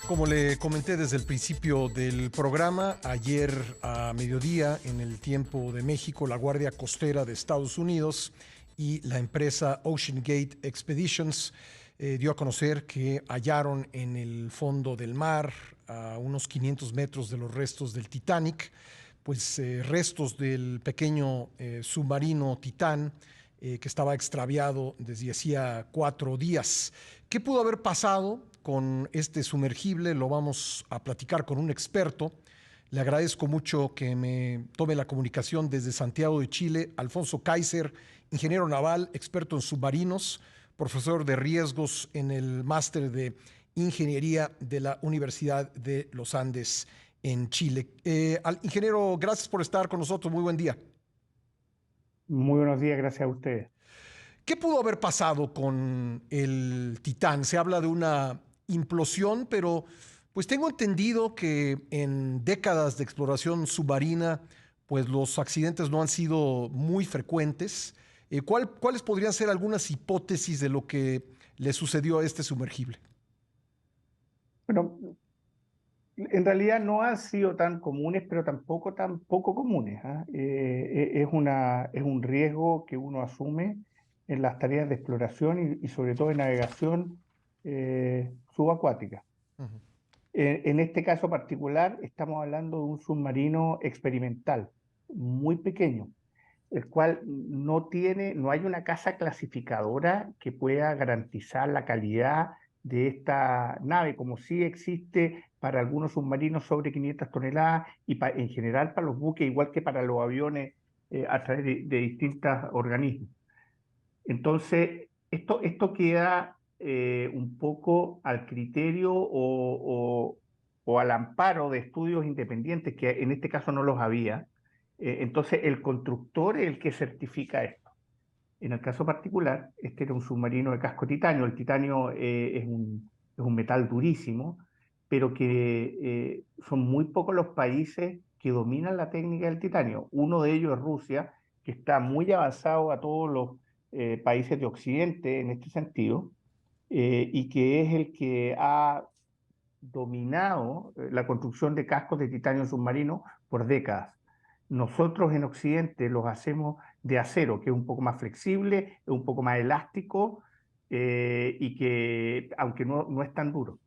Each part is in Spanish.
Como le comenté desde el principio del programa, ayer a mediodía en el tiempo de México, la Guardia Costera de Estados Unidos y la empresa Ocean Gate Expeditions dio a conocer que hallaron en el fondo del mar, a unos 500 metros de los restos del Titanic, pues restos del pequeño submarino Titán que estaba extraviado desde hacía 4 días. ¿Qué pudo haber pasado con este sumergible? Lo vamos a platicar con un experto. Le agradezco mucho que me tome la comunicación desde Santiago de Chile, Alfonso Kaiser, ingeniero naval, experto en submarinos, profesor de riesgos en el máster de ingeniería de la Universidad de los Andes en Chile. Al ingeniero, gracias por estar con nosotros. Muy buen día. Muy buenos días, gracias a ustedes. ¿Qué pudo haber pasado con el Titán? Se habla de una implosión, pero pues tengo entendido que en décadas de exploración submarina, pues los accidentes no han sido muy frecuentes. ¿Cuáles podrían ser algunas hipótesis de lo que le sucedió a este sumergible? Bueno, en realidad no han sido tan comunes, pero tampoco tan poco comunes, ¿ah? Es un riesgo que uno asume en las tareas de exploración y sobre todo en navegación subacuática. Ujú. En este caso particular estamos hablando de un submarino experimental, muy pequeño, el cual no hay una casa clasificadora que pueda garantizar la calidad de esta nave, como sí existe para algunos submarinos sobre 500 toneladas y en general para los buques, igual que para los aviones a través de distintos organismos. Entonces, esto queda un poco al criterio o al amparo de estudios independientes, que en este caso no los había. Entonces, el constructor es el que certifica esto. En el caso particular, este era un submarino de casco titanio. El titanio es un metal durísimo, pero que son muy pocos los países que dominan la técnica del titanio. Uno de ellos es Rusia, que está muy avanzado a todos los países de Occidente en este sentido, y que es el que ha dominado la construcción de cascos de titanio submarino por décadas. Nosotros en Occidente los hacemos de acero, que es un poco más flexible, es un poco más elástico y que, aunque no es tan duro.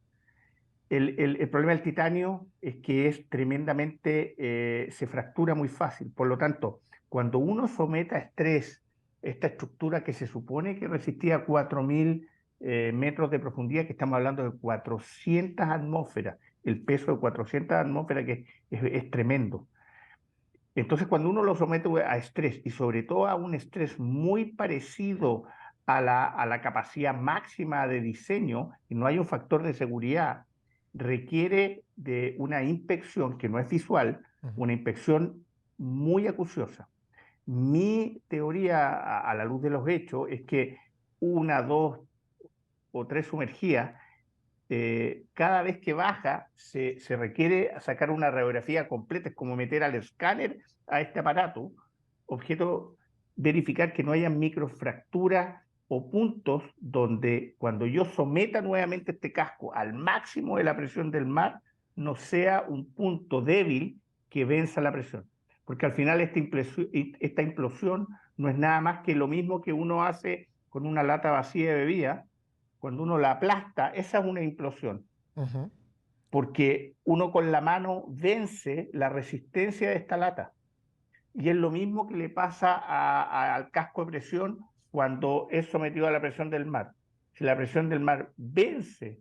El problema del titanio es que es tremendamente, se fractura muy fácil. Por lo tanto, cuando uno somete a estrés esta estructura que se supone que resistía 4.000 metros de profundidad, que estamos hablando de 400 atmósferas, el peso de 400 atmósferas que es tremendo. Entonces, cuando uno lo somete a estrés y sobre todo a un estrés muy parecido a la capacidad máxima de diseño, y no hay un factor de seguridad, requiere de una inspección que no es visual, Ujú. una inspección muy acuciosa. Mi teoría a la luz de los hechos es que una, dos o tres sumergidas cada vez que baja se requiere sacar una radiografía completa, es como meter al escáner a este aparato, objeto, verificar que no haya microfracturas o puntos donde cuando yo someta nuevamente este casco al máximo de la presión del mar, no sea un punto débil que venza la presión. Porque al final esta implosión no es nada más que lo mismo que uno hace con una lata vacía de bebida cuando uno la aplasta, esa es una implosión, Ujú. porque uno con la mano vence la resistencia de esta lata. Y es lo mismo que le pasa al casco de presión cuando es sometido a la presión del mar. Si la presión del mar vence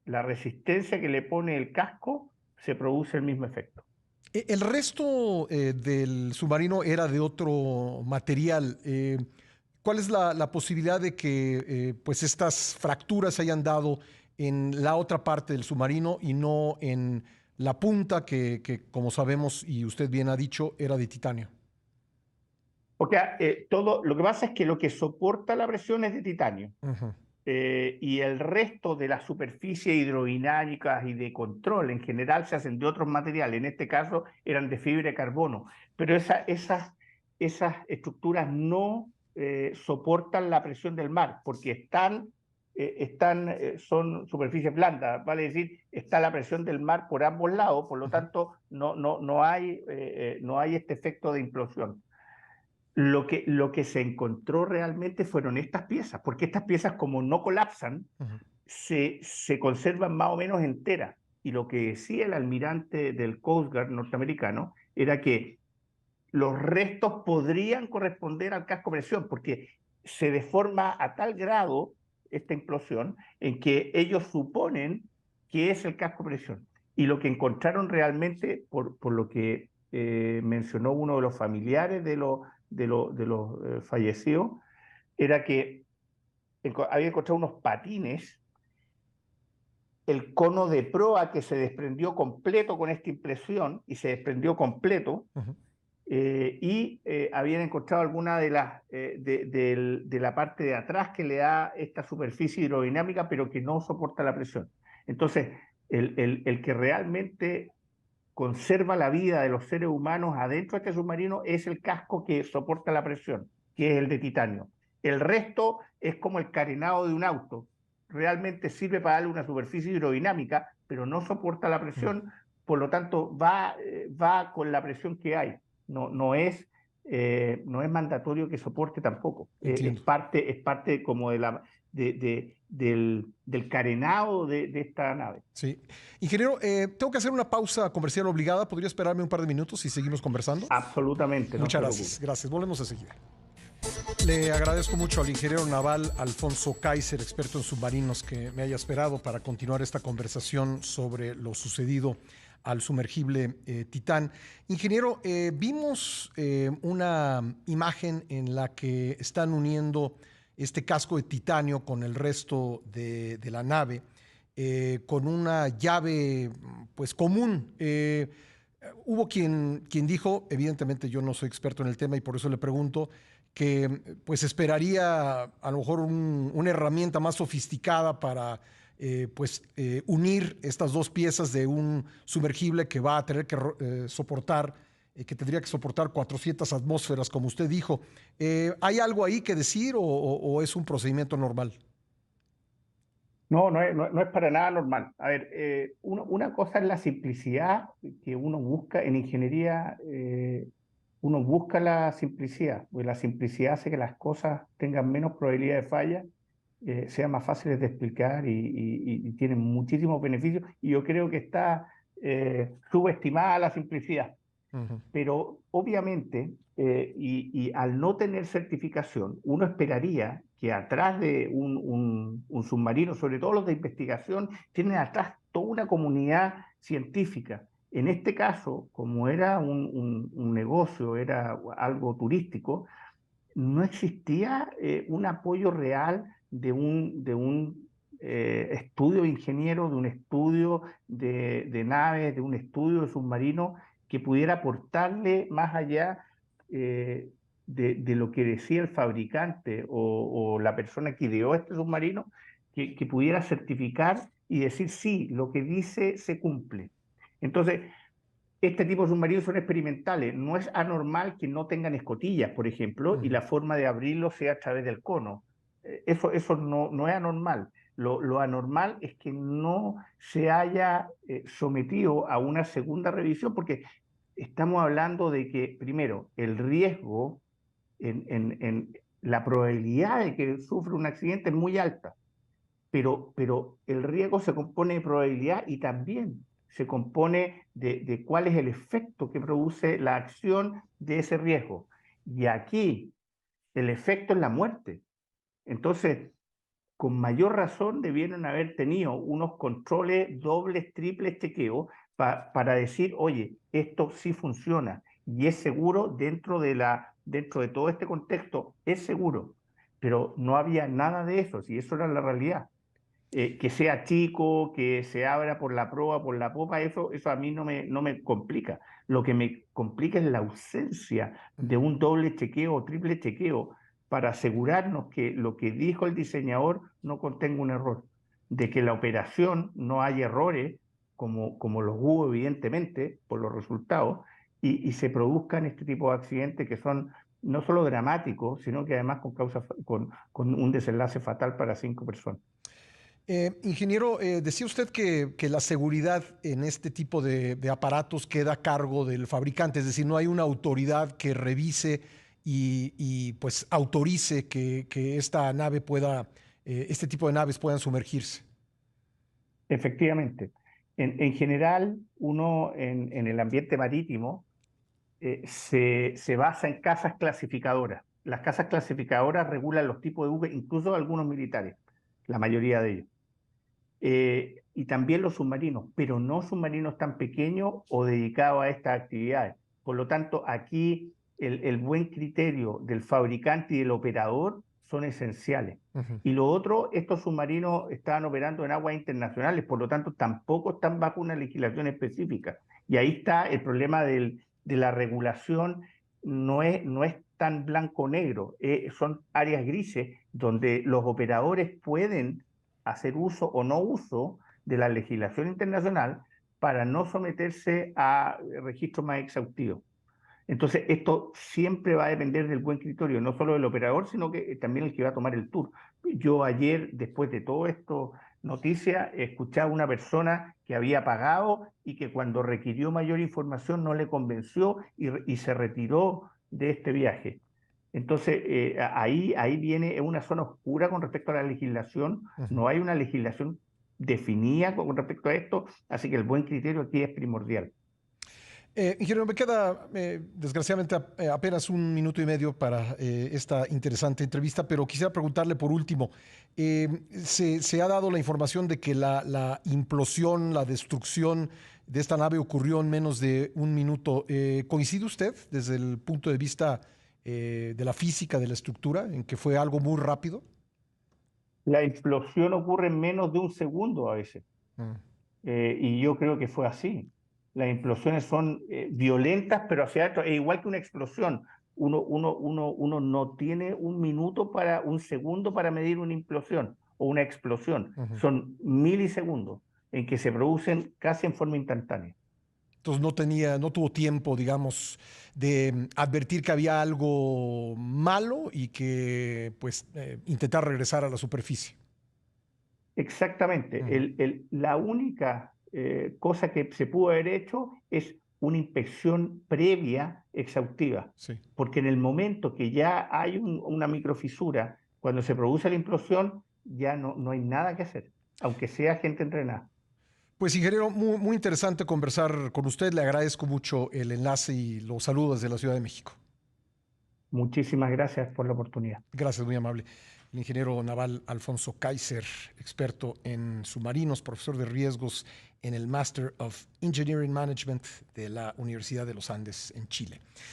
la resistencia que le pone el casco, se produce el mismo efecto. El resto del submarino era de otro material. ¿Cuál es la posibilidad de que pues estas fracturas se hayan dado en la otra parte del submarino y no en la punta que, como sabemos y usted bien ha dicho, era de titanio? Porque lo que pasa es que lo que soporta la presión es de titanio. Ujú. Y el resto de las superficies hidrodinámicas y de control en general se hacen de otros materiales, en este caso eran de fibra de carbono, pero esas estructuras no soportan la presión del mar porque están son superficies blandas, vale decir, está la presión del mar por ambos lados, por lo tanto no hay este efecto de implosión. Lo que se encontró realmente fueron estas piezas, porque estas piezas, como no colapsan, se conservan más o menos enteras. Y lo que decía el almirante del Coast Guard norteamericano era que los restos podrían corresponder al casco presión, porque se deforma a tal grado esta implosión en que ellos suponen que es el casco presión. Y lo que encontraron realmente, por lo que mencionó uno de los familiares de los fallecidos, era que había encontrado unos patines, el cono de proa que se desprendió completo con esta impresión y se desprendió completo, habían encontrado alguna de la parte de atrás que le da esta superficie hidrodinámica, pero que no soporta la presión. Entonces, el que realmente conserva la vida de los seres humanos adentro de este submarino es el casco que soporta la presión, que es el de titanio. El resto es como el carenado de un auto. Realmente sirve para darle una superficie hidrodinámica, pero no soporta la presión, por lo tanto va con la presión que hay. No es mandatorio que soporte tampoco. Es parte como del carenado de esta nave. Sí. Ingeniero, tengo que hacer una pausa comercial obligada. ¿Podría esperarme un par de minutos y seguimos conversando? Absolutamente. Muchas gracias. Gracias. Volvemos enseguida. Le agradezco mucho al ingeniero naval Alfonso Kaiser, experto en submarinos, que me haya esperado para continuar esta conversación sobre lo sucedido al sumergible Titán. Ingeniero, vimos una imagen en la que están uniendo este casco de titanio con el resto de la nave, con una llave pues común. Hubo quien dijo, evidentemente yo no soy experto en el tema y por eso le pregunto, que pues esperaría a lo mejor una herramienta más sofisticada para unir estas dos piezas de un sumergible que va a tener que soportar, que tendría que soportar 400 atmósferas, como usted dijo. ¿Hay algo ahí que decir o es un procedimiento normal? No es para nada normal. A ver, una cosa es la simplicidad que uno busca en ingeniería. Uno busca la simplicidad, porque la simplicidad hace que las cosas tengan menos probabilidad de falla, sean más fáciles de explicar y tienen muchísimos beneficios. Y yo creo que está subestimada la simplicidad. Pero obviamente, y al no tener certificación, uno esperaría que atrás de un submarino, sobre todo los de investigación, tienen atrás toda una comunidad científica. En este caso, como era un negocio, era algo turístico, no existía un apoyo real de un estudio de ingeniero, de un estudio de naves, de un estudio de submarinos que pudiera aportarle más allá de lo que decía el fabricante o la persona que ideó este submarino, que pudiera certificar y decir, sí, lo que dice se cumple. Entonces, este tipo de submarinos son experimentales. No es anormal que no tengan escotillas, por ejemplo, y la forma de abrirlo sea a través del cono. Eso no es anormal. Lo anormal es que no se haya sometido a una segunda revisión, porque estamos hablando de que, primero, el riesgo, en la probabilidad de que sufra un accidente es muy alta, pero el riesgo se compone de probabilidad y también se compone de cuál es el efecto que produce la acción de ese riesgo. Y aquí el efecto es la muerte. Entonces, con mayor razón debieron haber tenido unos controles dobles, triples chequeos para decir, oye, esto sí funciona y es seguro dentro de todo este contexto, es seguro. Pero no había nada de eso, si eso era la realidad. Que sea chico, que se abra por la proa, por la popa, eso a mí no me complica. Lo que me complica es la ausencia de un doble chequeo o triple chequeo para asegurarnos que lo que dijo el diseñador no contenga un error, de que la operación no haya errores, como los hubo evidentemente por los resultados, y se produzcan este tipo de accidentes que son no solo dramáticos, sino que además con un desenlace fatal para 5 personas. Ingeniero, decía usted que la seguridad en este tipo de aparatos queda a cargo del fabricante, es decir, no hay una autoridad que revise pues autorice que esta nave pueda, este tipo de naves puedan sumergirse. Efectivamente. En general, uno en el ambiente marítimo se basa en casas clasificadoras. Las casas clasificadoras regulan los tipos de buques, incluso algunos militares, la mayoría de ellos. Y también los submarinos, pero no submarinos tan pequeños o dedicados a estas actividades. Por lo tanto, aquí el buen criterio del fabricante y del operador son esenciales. Ujú. Y lo otro, estos submarinos estaban operando en aguas internacionales, por lo tanto, tampoco están bajo una legislación específica. Y ahí está el problema de la regulación, no es tan blanco-negro, son áreas grises donde los operadores pueden hacer uso o no uso de la legislación internacional para no someterse a registros más exhaustivos. Entonces, esto siempre va a depender del buen criterio, no solo del operador, sino que también el que va a tomar el tour. Yo ayer, después de todo esto, noticia, escuchaba a una persona que había pagado y que cuando requirió mayor información no le convenció y se retiró de este viaje. Entonces, ahí viene una zona oscura con respecto a la legislación. Ujú. No hay una legislación definida con respecto a esto, así que el buen criterio aquí es primordial. Ingeniero, me queda desgraciadamente apenas un minuto y medio para esta interesante entrevista, pero quisiera preguntarle por último, se ha dado la información de que la implosión, la destrucción de esta nave ocurrió en menos de un minuto. ¿Coincide usted desde el punto de vista de la física, de la estructura, en que fue algo muy rápido? La explosión ocurre en menos de un segundo a veces, Mm. y yo creo que fue así. Las implosiones son violentas, pero hacia adentro, es igual que una explosión. Uno no tiene un minuto un segundo para medir una implosión o una explosión. Ujú. Son milisegundos en que se producen casi en forma instantánea. Entonces no tuvo tiempo, digamos, de advertir que había algo malo y que pues intentar regresar a la superficie. Exactamente. Ujú. La única cosa que se pudo haber hecho es una inspección previa exhaustiva, Sí. porque en el momento que ya hay una microfisura, cuando se produce la implosión, ya no hay nada que hacer, aunque sea gente entrenada. Pues ingeniero, muy interesante conversar con usted. Le agradezco mucho el enlace y los saludos de la Ciudad de México. Muchísimas gracias por la oportunidad. Gracias, muy amable. El ingeniero naval Alfonso Kaiser, experto en submarinos, profesor de riesgos en el Master of Engineering Management de la Universidad de los Andes en Chile.